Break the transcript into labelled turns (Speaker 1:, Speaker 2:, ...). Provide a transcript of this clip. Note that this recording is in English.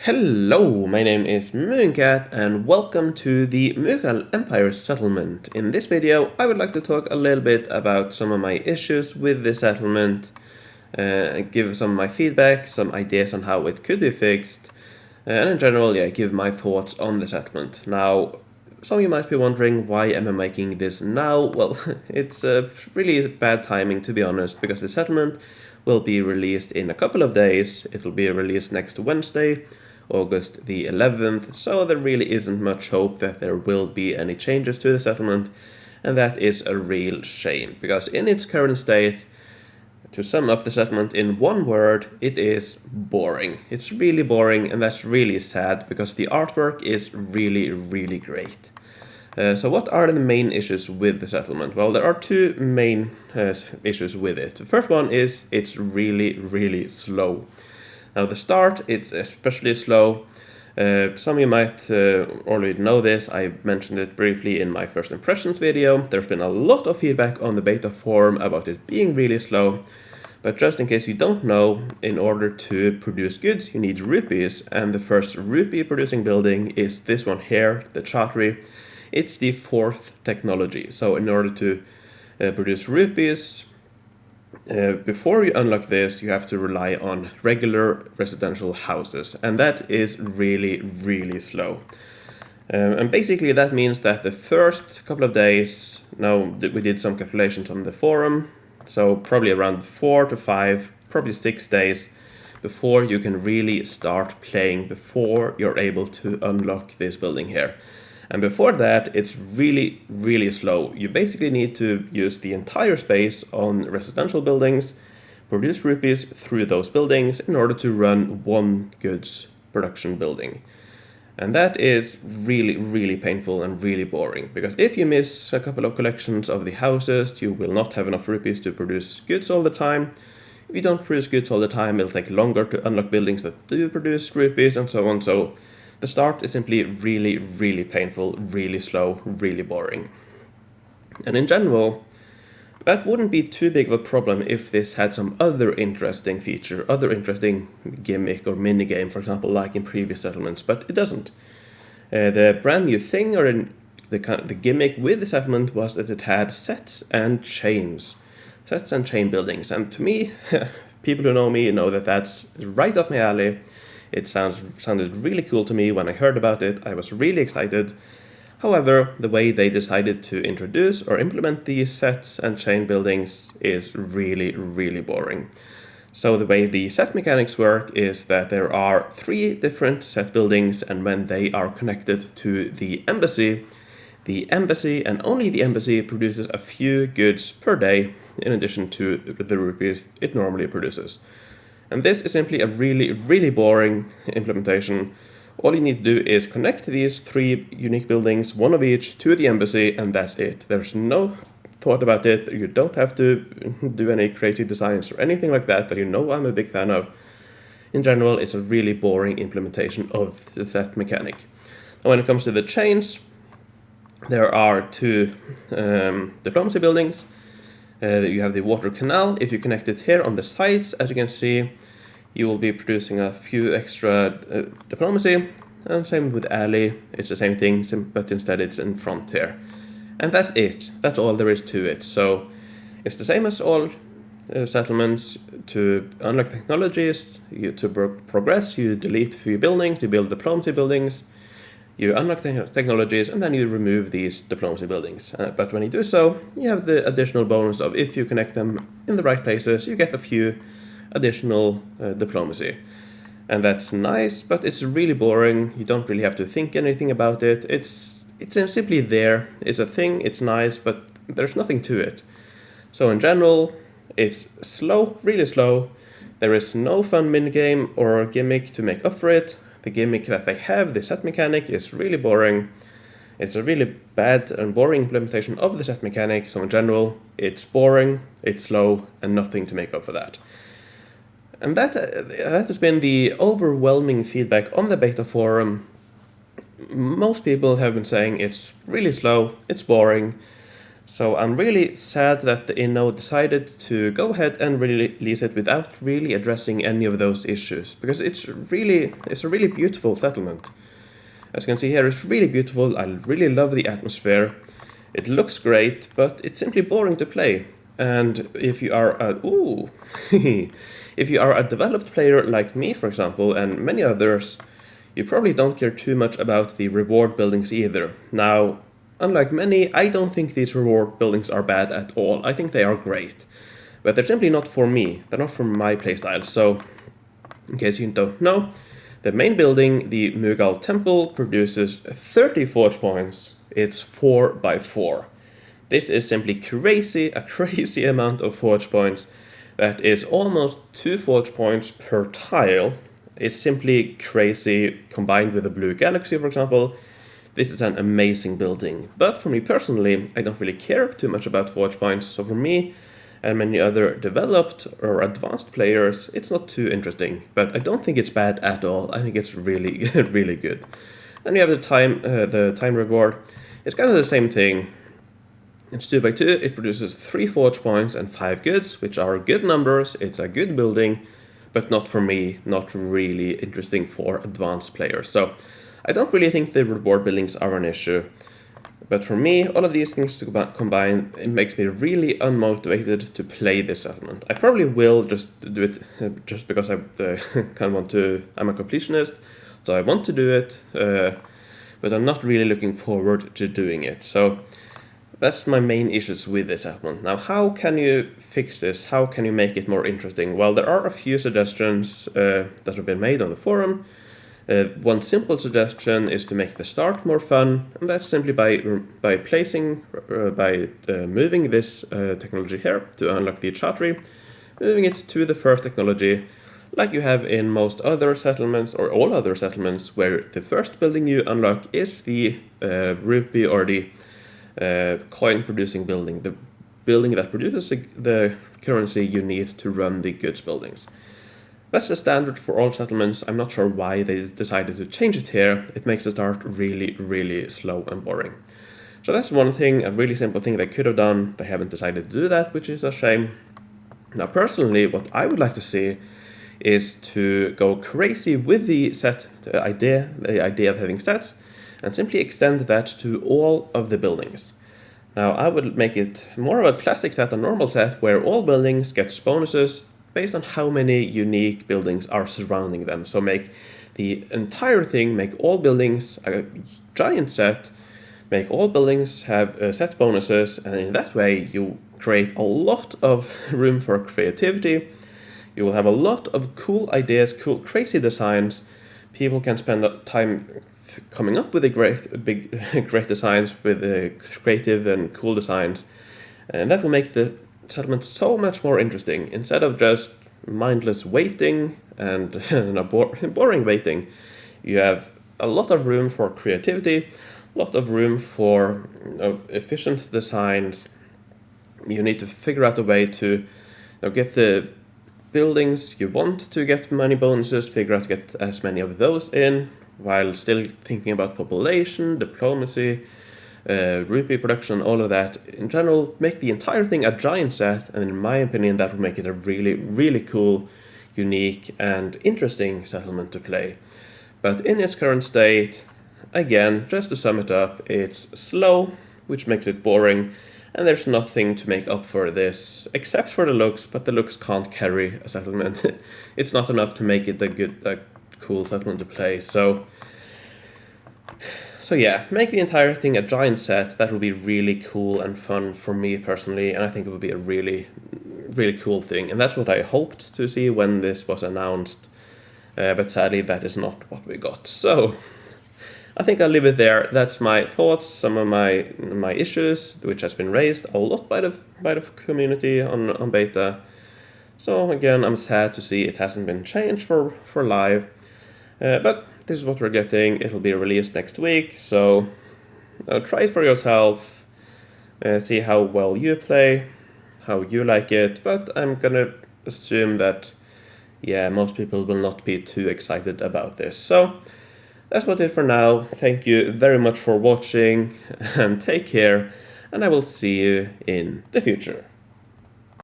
Speaker 1: Hello, my name is Mooncat and welcome to the Mughal Empire settlement. In this video I would like to talk a little bit about some of my issues with the settlement, give some of my feedback, some ideas on how it could be fixed, and in general, give my thoughts on the settlement. Now, some of you might be wondering, why am I making this now? Well, it's really bad timing, to be honest, because the settlement will be released in a couple of days. It will be released next Wednesday, August the 11th, so there really isn't much hope that there will be any changes to the settlement, and that is a real shame, because in its current state, to sum up the settlement in one word, it is boring. It's really boring, and that's really sad, because the artwork is really, really great. So what are the main issues with the settlement? Well, there are two main issues with it. The first one is it's really, really slow. Now, the start, it's especially slow. Some of you might already know this. I mentioned it briefly in my first impressions video. There's been a lot of feedback on the beta forum about it being really slow. But just in case you don't know, in order to produce goods, you need rupees. And the first rupee producing building is this one here, the Chhatri. It's the fourth technology. So in order to produce rupees, before you unlock this, you have to rely on regular residential houses, and that is really, really slow. And basically that means that the first couple of days, now we did some calculations on the forum, so probably around 4 to 5, probably 6 days before you can really start playing, before you're able to unlock this building here. And before that, it's really, really slow. You basically need to use the entire space on residential buildings, produce rupees through those buildings in order to run one goods production building. And that is really, really painful and really boring, because if you miss a couple of collections of the houses, you will not have enough rupees to produce goods all the time. If you don't produce goods all the time, it'll take longer to unlock buildings that do produce rupees and so on. So the start is simply really, really painful, really slow, really boring. And in general, that wouldn't be too big of a problem if this had some other interesting feature, other interesting gimmick or minigame, for example, like in previous settlements, but it doesn't. The brand new thing, or the gimmick with the settlement, was that it had sets and chain buildings. And to me, people who know me know that that's right up my alley. It sounded really cool to me when I heard about it. I was really excited. However, the way they decided to introduce or implement these sets and chain buildings is really, really boring. So the way the set mechanics work is that there are 3 different set buildings, and when they are connected to the embassy and only the embassy produces a few goods per day in addition to the rupees it normally produces. And this is simply a really, really boring implementation. All you need to do is connect these 3 unique buildings, one of each, to the embassy, and that's it. There's no thought about it. You don't have to do any crazy designs or anything like that you know I'm a big fan of. In general, it's a really boring implementation of the set mechanic. Now, when it comes to the chains, there are 2 diplomacy buildings. You have the water canal. If you connect it here on the sides, as you can see, you will be producing a few extra diplomacy. And same with alley, it's the same thing, but instead it's in front here. And that's it. That's all there is to it. So it's the same as all settlements. To unlock technologies, to progress, you delete a few buildings, you build diplomacy buildings. You unlock technologies, and then you remove these diplomacy buildings. But when you do so, you have the additional bonus of, if you connect them in the right places, you get a few additional diplomacy. And that's nice, but it's really boring. You don't really have to think anything about it. It's simply there. It's a thing, it's nice, but there's nothing to it. So in general, it's slow, really slow. There is no fun minigame or gimmick to make up for it. The gimmick that they have, the set mechanic, is really boring. It's a really bad and boring implementation of the set mechanic, so in general, it's boring, it's slow, and nothing to make up for that. And that has been the overwhelming feedback on the beta forum. Most people have been saying it's really slow, it's boring. So I'm really sad that the Inno decided to go ahead and release it without really addressing any of those issues, because it's a really beautiful settlement. As you can see here, it's really beautiful. I really love the atmosphere. It looks great, but it's simply boring to play. And if you are if you are a developed player like me, for example, and many others, you probably don't care too much about the reward buildings either. Now, unlike many, I don't think these reward buildings are bad at all. I think they are great. But they're simply not for me. They're not for my playstyle. So, in case you don't know, the main building, the Mughal temple, produces 30 forge points. It's 4 by 4. This is simply crazy, a crazy amount of forge points. That is almost 2 forge points per tile. It's simply crazy, combined with the blue galaxy, for example. This is an amazing building. But for me personally, I don't really care too much about forge points, so for me and many other developed or advanced players, it's not too interesting. But I don't think it's bad at all. I think it's really, really good. Then you have the time reward. It's kind of the same thing. It's 2 by 2, it produces 3 forge points and 5 goods, which are good numbers. It's a good building, but not for me, not really interesting for advanced players. So I don't really think the reward buildings are an issue. But for me, all of these things combined, it makes me really unmotivated to play this settlement. I probably will just do it just because I kind of want to. I'm a completionist, so I want to do it, but I'm not really looking forward to doing it. So that's my main issues with this settlement. Now, how can you fix this? How can you make it more interesting? Well, there are a few suggestions that have been made on the forum. One simple suggestion is to make the start more fun, and that's simply by moving this technology here to unlock the Chhatri, moving it to the first technology, like you have in most other settlements or all other settlements, where the first building you unlock is the rupee or the coin-producing building, the building that produces the currency you need to run the goods buildings. That's the standard for all settlements. I'm not sure why they decided to change it here. It makes the start really, really slow and boring. So that's one thing, a really simple thing they could have done. They haven't decided to do that, which is a shame. Now, personally, what I would like to see is to go crazy with the idea of having sets, and simply extend that to all of the buildings. Now, I would make it more of a classic set, a normal set, where all buildings get bonuses based on how many unique buildings are surrounding them. So make the entire thing, make all buildings a giant set, make all buildings have set bonuses, and in that way you create a lot of room for creativity. You will have a lot of cool ideas, cool, crazy designs. People can spend time coming up with great designs, with creative and cool designs, and that will make the settlement so much more interesting, instead of just mindless waiting and boring waiting. You have a lot of room for creativity, a lot of room for efficient designs. You need to figure out a way to get the buildings you want to get money bonuses, figure out to get as many of those in, while still thinking about population, diplomacy, rupee production, all of that. In general, make the entire thing a giant set, and in my opinion, that would make it a really, really cool, unique, and interesting settlement to play. But in its current state, again, just to sum it up, it's slow, which makes it boring, and there's nothing to make up for this, except for the looks, but the looks can't carry a settlement. It's not enough to make it a cool settlement to play, So yeah, make the entire thing a giant set. That would be really cool and fun for me personally, and I think it would be a really, really cool thing. And that's what I hoped to see when this was announced, but sadly that is not what we got. So I think I'll leave it there. That's my thoughts, some of my issues, which has been raised a lot by the community on beta. So again, I'm sad to see it hasn't been changed for live, but this is what we're getting. It'll be released next week, so try it for yourself, see how well you play, how you like it, but I'm gonna assume that, yeah, most people will not be too excited about this. So that's about it for now. Thank you very much for watching, and take care, and I will see you in the future.